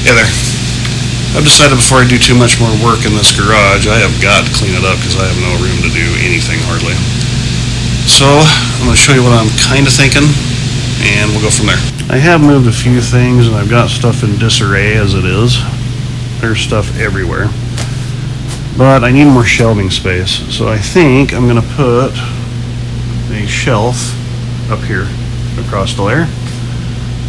Hey there. I've decided before I do too much more work in this garage, I have got to clean it up because I have no room to do anything hardly. So I'm going to show you what I'm kind of thinking, and we'll go from there. I have moved a few things, and I've got stuff in disarray as it is. There's stuff everywhere. But I need more shelving space, so I think I'm going to put a shelf up here across the layer.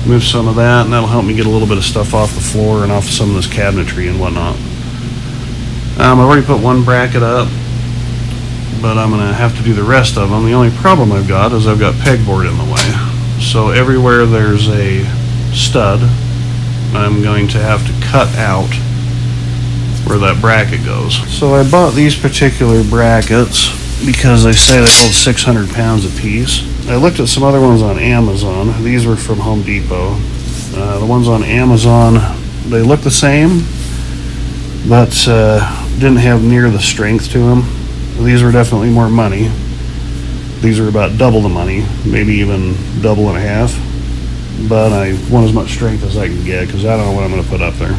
Move some of that, and that'll help me get a little bit of stuff off the floor and off some of this cabinetry and whatnot. I've already put one bracket up, but I'm going to have to do the rest of them. The only problem I've got is I've got pegboard in the way. So everywhere there's a stud, I'm going to have to cut out where that bracket goes. So I bought these particular brackets because they say they hold 600 pounds a piece. I looked at some other ones on Amazon. These were from Home Depot. The ones on Amazon, they look the same, but didn't have near the strength to them. These were definitely more money. These are about double the money, maybe even double and a half. But I want as much strength as I can get because I don't know what I'm going to put up there.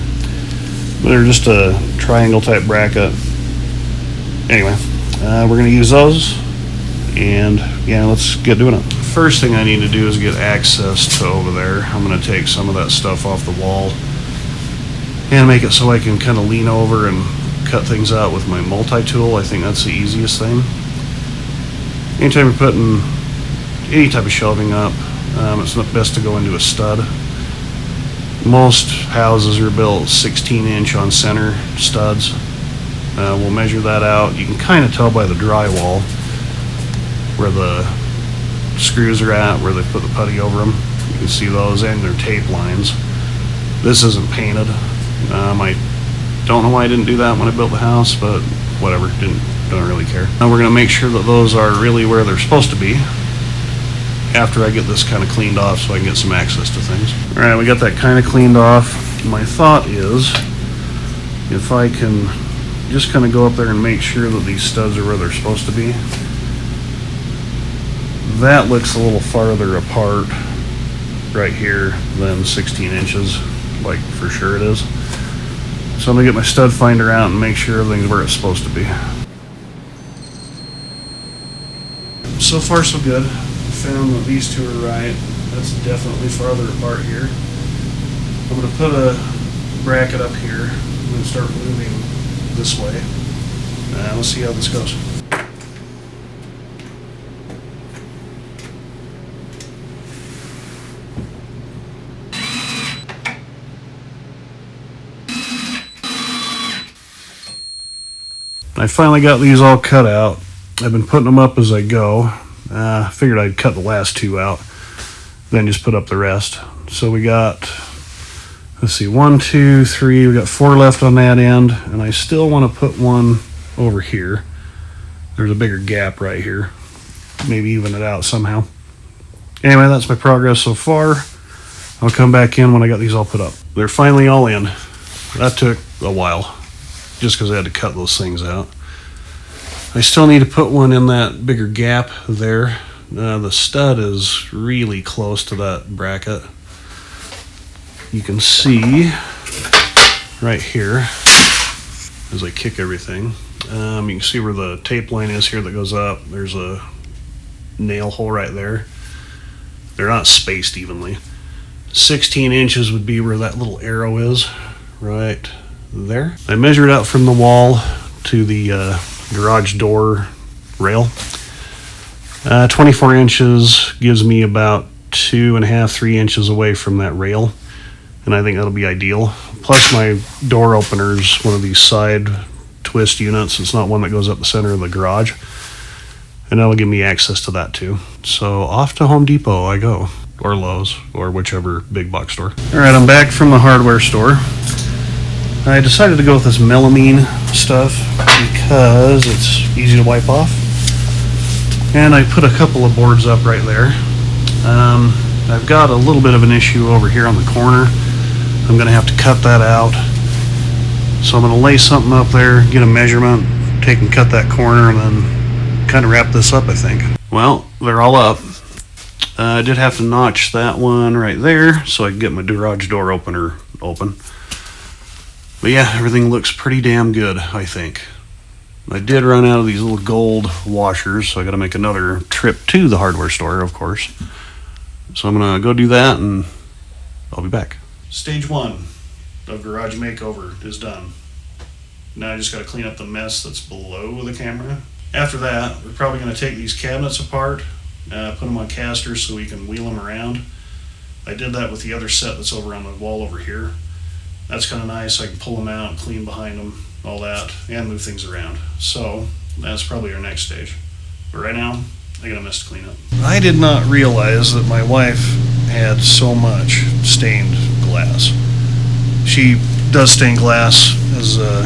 But they're just a triangle type bracket. Anyway, we're going to use those. And yeah, let's get doing it. First thing I need to do is get access to over there. I'm going to take some of that stuff off the wall and make it so I can kind of lean over and cut things out with my multi-tool. I think that's the easiest thing. Anytime you're putting any type of shelving up, it's not best to go into a stud. Most houses are built 16-inch on center studs. We'll measure that out. You can kind of tell by the drywall where the screws are at, where they put the putty over them. You can see those and their tape lines. This isn't painted. I don't know why I didn't do that when I built the house, but whatever, don't really care. Now we're going to make sure that those are really where they're supposed to be after I get this kind of cleaned off so I can get some access to things. Alright, we got that kind of cleaned off. My thought is if I can just kind of go up there and make sure that these studs are where they're supposed to be. That looks a little farther apart right here than 16 inches, like for sure it is. So I'm gonna get my stud finder out and make sure everything's where it's supposed to be. So far so good. I found that these two are right. That's definitely farther apart here. I'm gonna put a bracket up here and then start moving this way. Let's see how this goes. I finally got these all cut out. I've been putting them up as I go. Figured I'd cut the last two out, then just put up the rest. So we got, let's see, 1, 2, 3, we got 4 left on that end, and I still want to put one over here. There's a bigger gap right here. Maybe even it out somehow. Anyway, that's my progress so far. I'll come back in when I got these all put up. They're finally all in. That took a while, just because I had to cut those things out. I still need to put one in that bigger gap there. The stud is really close to that bracket. You can see right here as I kick everything. You can see where the tape line is here that goes up. There's a nail hole right there. They're not spaced evenly. 16 inches would be where that little arrow is, right there. I measured out from the wall to the garage door rail. 24 inches gives me about 2.5, 3 inches away from that rail, and I think that'll be ideal. Plus my door opener's one of these side twist units. It's not one that goes up the center of the garage, and that'll give me access to that too. So off to Home Depot I go, or Lowe's, or whichever big box store. Alright, I'm back from the hardware store. I decided to go with this melamine stuff because it's easy to wipe off. And I put a couple of boards up right there. I've got a little bit of an issue over here on the corner. I'm going to have to cut that out. So I'm going to lay something up there, get a measurement, take and cut that corner, and then kind of wrap this up, I think. Well, they're all up. I did have to notch that one right there so I could get my garage door opener open. But yeah, everything looks pretty damn good, I think. I did run out of these little gold washers, so I got to make another trip to the hardware store, of course. So I'm going to go do that, and I'll be back. Stage 1 of garage makeover is done. Now I just got to clean up the mess that's below the camera. After that, we're probably going to take these cabinets apart, put them on casters so we can wheel them around. I did that with the other set that's over on the wall over here. That's kind of nice. I can pull them out, clean behind them, all that, and move things around. So that's probably our next stage. But right now, I got a mess to clean up. I did not realize that my wife had so much stained glass. She does stained glass as a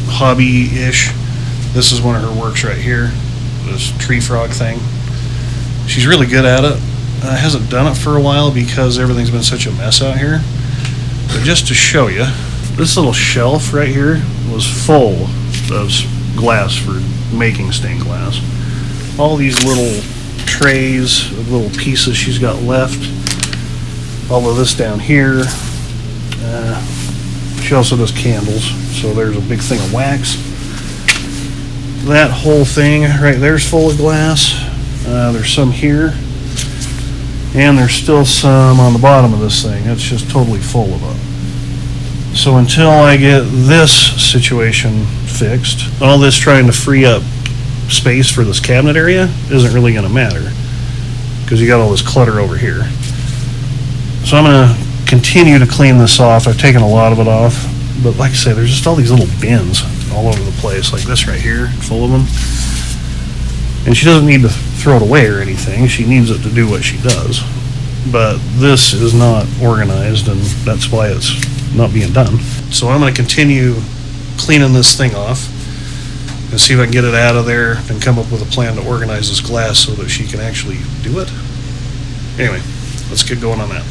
hobby-ish. This is one of her works right here, this tree frog thing. She's really good at it. Hasn't done it for a while because everything's been such a mess out here. But just to show you, this little shelf right here was full of glass for making stained glass. All these little trays of little pieces she's got left. All of this down here. She also does candles, so there's a big thing of wax. That whole thing right there's full of glass. There's some here. And there's still some on the bottom of this thing. It's just totally full of it. So until I get this situation fixed, all this trying to free up space for this cabinet area isn't really going to matter because you got all this clutter over here. So I'm going to continue to clean this off. I've taken a lot of it off, but like I say, there's just all these little bins all over the place, like this right here, full of them. And she doesn't need to throw it away or anything. She needs it to do what she does. But this is not organized, and that's why it's not being done. So I'm going to continue cleaning this thing off and see if I can get it out of there and come up with a plan to organize this glass so that she can actually do it. Anyway, let's get going on that.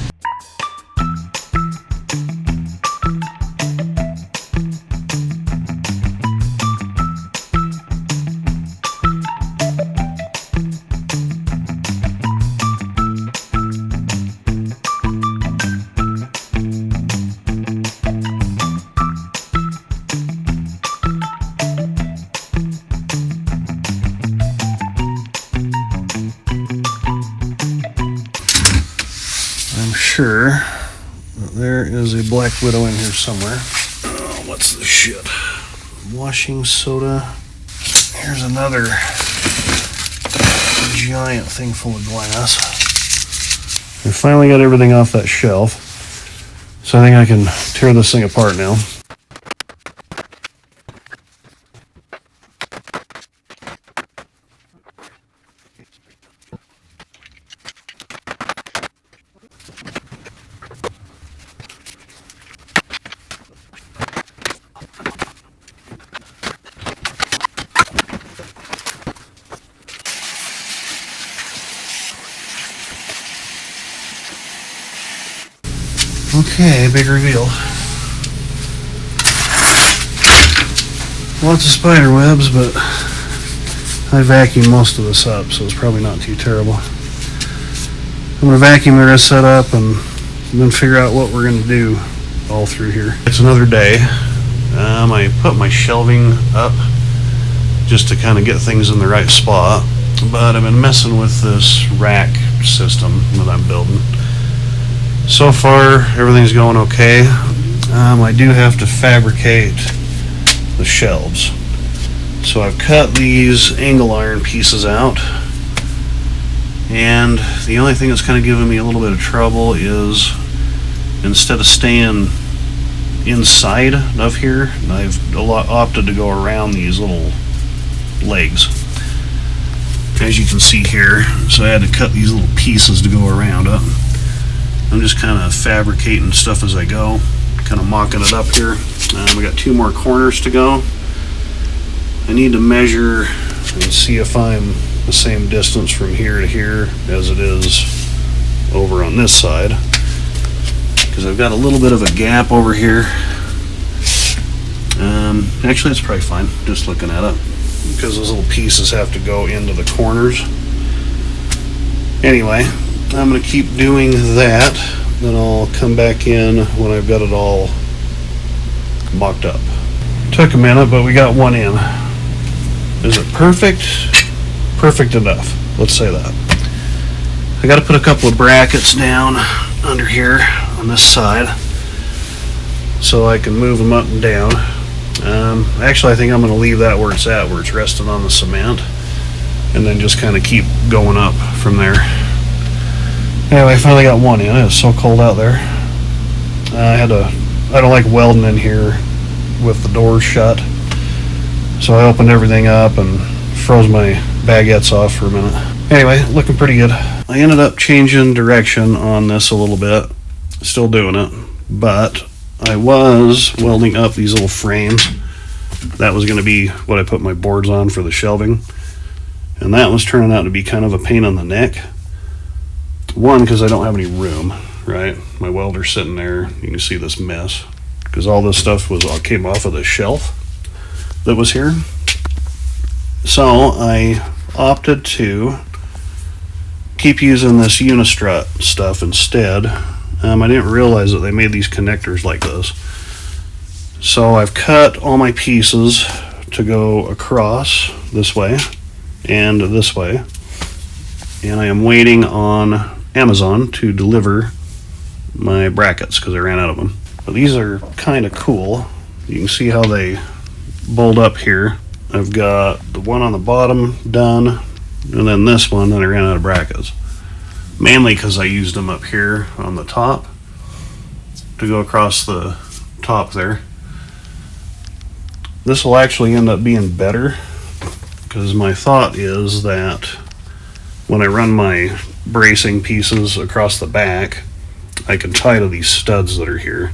Sure that there is a black widow in here somewhere. Oh, what's this shit? Washing soda. Here's another giant thing full of glass. I finally got everything off that shelf, so I think I can tear this thing apart now. Okay, big reveal. Lots of spider webs, but I vacuumed most of this up, so it's probably not too terrible. I'm going to vacuum the rest of that up and then figure out what we're going to do all through here. It's another day. I put my shelving up just to kind of get things in the right spot, but I've been messing with this rack system that I'm building. So far, everything's going okay. I do have to fabricate the shelves. So I've cut these angle iron pieces out. And the only thing that's kind of giving me a little bit of trouble is instead of staying inside of here, I've opted to go around these little legs. As you can see here, so I had to cut these little pieces to go around it. I'm just kind of fabricating stuff as I go, kind of mocking it up here. We got 2 more corners to go. I need to measure and see if I'm the same distance from here to here as it is over on this side, because I've got a little bit of a gap over here. Actually, it's probably fine just looking at it, because those little pieces have to go into the corners. Anyway, I'm going to keep doing that, then I'll come back in when I've got it all mocked up. Took a minute, but we got one in. Is it perfect? Perfect enough. Let's say that. I got to put a couple of brackets down under here on this side so I can move them up and down. Actually, I think I'm going to leave that where it's resting on the cement, and then just kind of keep going up from there. Anyway, I finally got one in. It's so cold out there. I don't like welding in here with the doors shut, so I opened everything up and froze my baguettes off for a minute. Anyway, looking pretty good. I ended up changing direction on this a little bit, still doing it, but I was welding up these little frames. That was going to be what I put my boards on for the shelving, and that was turning out to be kind of a pain in the neck. One, because I don't have any room, right? My welder's sitting there. You can see this mess because all this stuff came off of the shelf that was here. So I opted to keep using this Unistrut stuff instead. I didn't realize that they made these connectors like this. So I've cut all my pieces to go across this way and this way, and I am waiting on Amazon to deliver my brackets because I ran out of them. But these are kind of cool. You can see how they bolt up here. I've got the one on the bottom done, and then this one, then I ran out of brackets. Mainly because I used them up here on the top to go across the top there. This will actually end up being better because my thought is that when I run my bracing pieces across the back, I can tie to these studs that are here.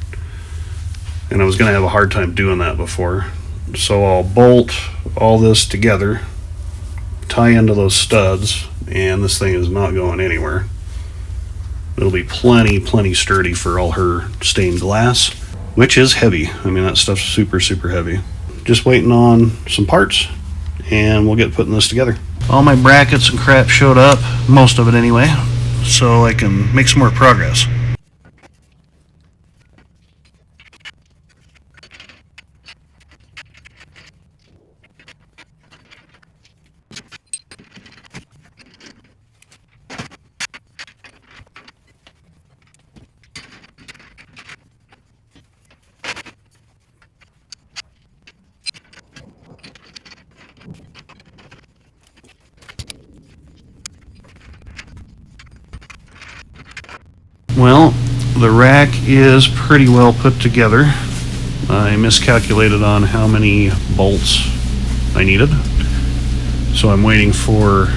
And I was going to have a hard time doing that before. So I'll bolt all this together, tie into those studs, and this thing is not going anywhere. It'll be plenty sturdy for all her stained glass, which is heavy. I mean, that stuff's super heavy. Just waiting on some parts, and we'll get putting this together. All my brackets and crap showed up, most of it anyway, so I can make some more progress. Well, the rack is pretty well put together. I miscalculated on how many bolts I needed, so I'm waiting for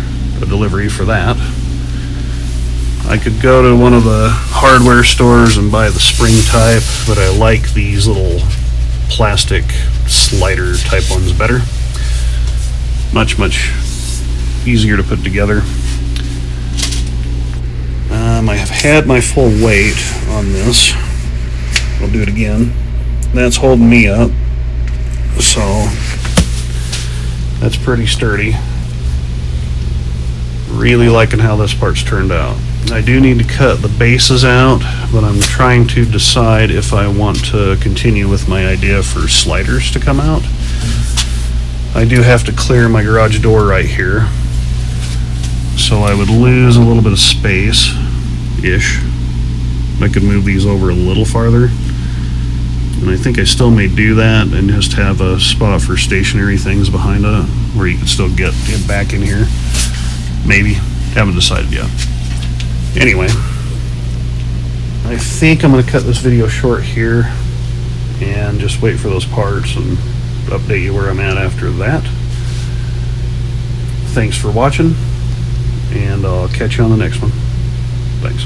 a delivery for that. I could go to one of the hardware stores and buy the spring type, but I like these little plastic slider type ones better. Much easier to put together. I have had my full weight on this. I'll do it again. That's holding me up, so that's pretty sturdy. Really liking how this part's turned out. I do need to cut the bases out, but I'm trying to decide if I want to continue with my idea for sliders to come out. I do have to clear my garage door right here, so I would lose a little bit of space ish. I could move these over a little farther, and I think I still may do that and just have a spot for stationary things behind it where you can still get back in here. Maybe. Haven't decided yet. Anyway, I think I'm going to cut this video short here and just wait for those parts and update you where I'm at after that. Thanks for watching, and I'll catch you on the next one. Thanks.